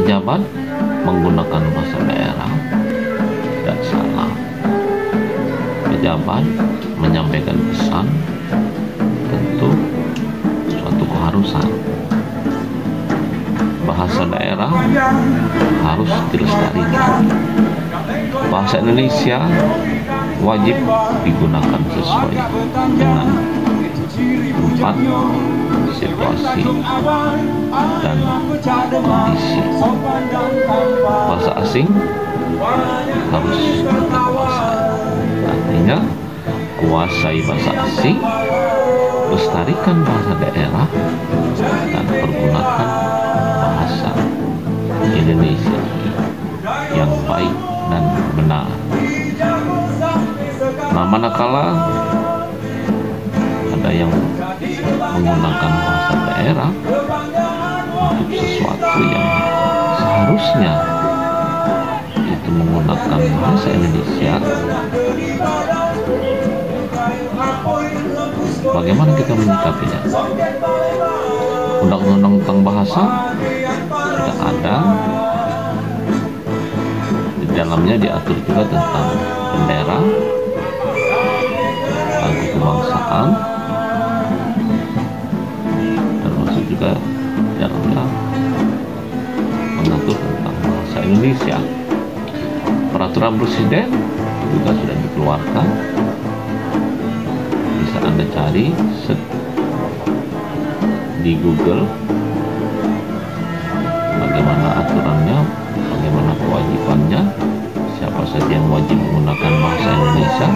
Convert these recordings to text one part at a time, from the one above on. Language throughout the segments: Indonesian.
pejabat menggunakan bahasa daerah tidak salah. Pejabat menyampaikan pesan tentu suatu keharusan. Bahasa daerah harus dilestarikan. Bahasa Indonesia wajib digunakan sesuai dengan tempat, situasi, dan kondisi. Bahasa asing harus kita kuasai. Artinya, kuasai bahasa asing, lestarikan bahasa daerah, dan pergunakan bahasa Indonesia yang baik dan benar. Nah, manakala ada yang menggunakan bahasa daerah untuk sesuatu yang seharusnya itu menggunakan bahasa Indonesia, bagaimana kita menyikapinya? Undang-undang tentang bahasa sudah ada, di dalamnya diatur juga tentang bendera, lagu kebangsaan, termasuk juga dalamnya mengatur tentang bahasa Indonesia. Peraturan presiden juga sudah dikeluarkan, bisa Anda cari di Google bagaimana aturannya, bagaimana kewajibannya, siapa saja yang wajib menggunakan bahasa Indonesia,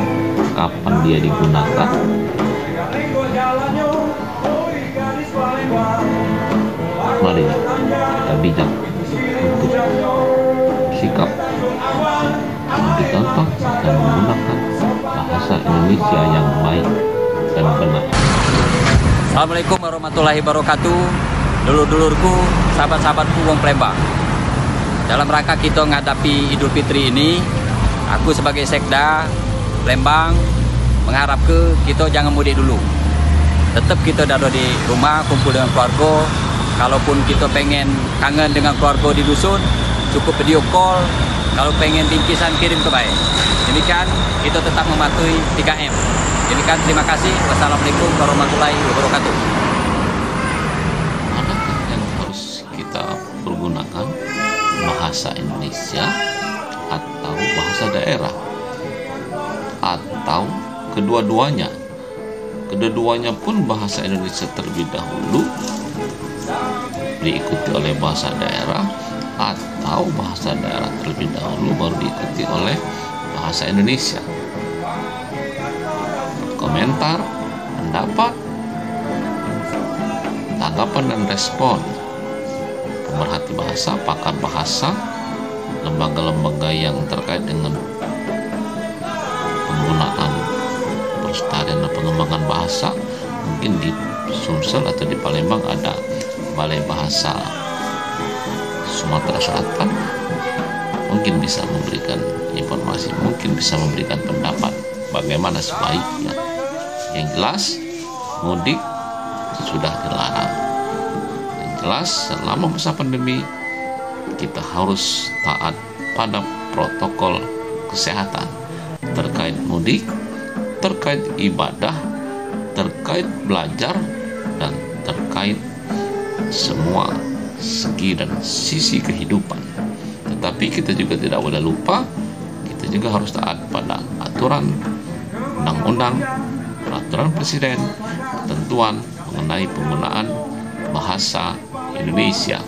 kapan dia digunakan. Mari kita bijak untuk bersikap, memberi contoh dan menggunakan bahasa Indonesia yang baik dan benar. Assalamualaikum warahmatullahi wabarakatuh. Dulur-dulurku, sahabat-sahabatku wong Plembang. Dalam rangka kita menghadapi Idul Fitri ini, aku sebagai Sekda Plembang mengharap kita jangan mudik dulu. Tetap kita ada di rumah kumpul dengan keluarga. Kalaupun kita pengen kangen dengan keluarga di dusun, cukup video call. Kalau pengen bingkisan kirim ke baik. Demikian kita tetap mematuhi 3M. Demikian, terima kasih. Wassalamualaikum warahmatullahi wabarakatuh. Manakah yang harus kita pergunakan? Bahasa Indonesia atau bahasa daerah? Atau kedua-duanya? Kedua-duanya pun bahasa Indonesia terlebih dahulu, diikuti oleh bahasa daerah, atau bahasa daerah terlebih dahulu baru diikuti oleh bahasa Indonesia. Komentar, pendapat, tanggapan dan respon pemerhati bahasa, pakar bahasa, lembaga-lembaga yang terkait dengan penggunaan, pelestarian dan pengembangan bahasa. Mungkin di Sumsel atau di Palembang ada Balai Bahasa Sumatera Selatan, mungkin bisa memberikan informasi, mungkin bisa memberikan pendapat bagaimana sebaiknya. Yang jelas, mudik sudah dilarang. Yang jelas, selama masa pandemi kita harus taat pada protokol kesehatan terkait mudik, terkait ibadah, terkait belajar, dan terkait semua segi dan sisi kehidupan. Tetapi kita juga tidak boleh lupa, kita juga harus taat pada aturan undang-undang, peraturan presiden, ketentuan mengenai penggunaan bahasa Indonesia.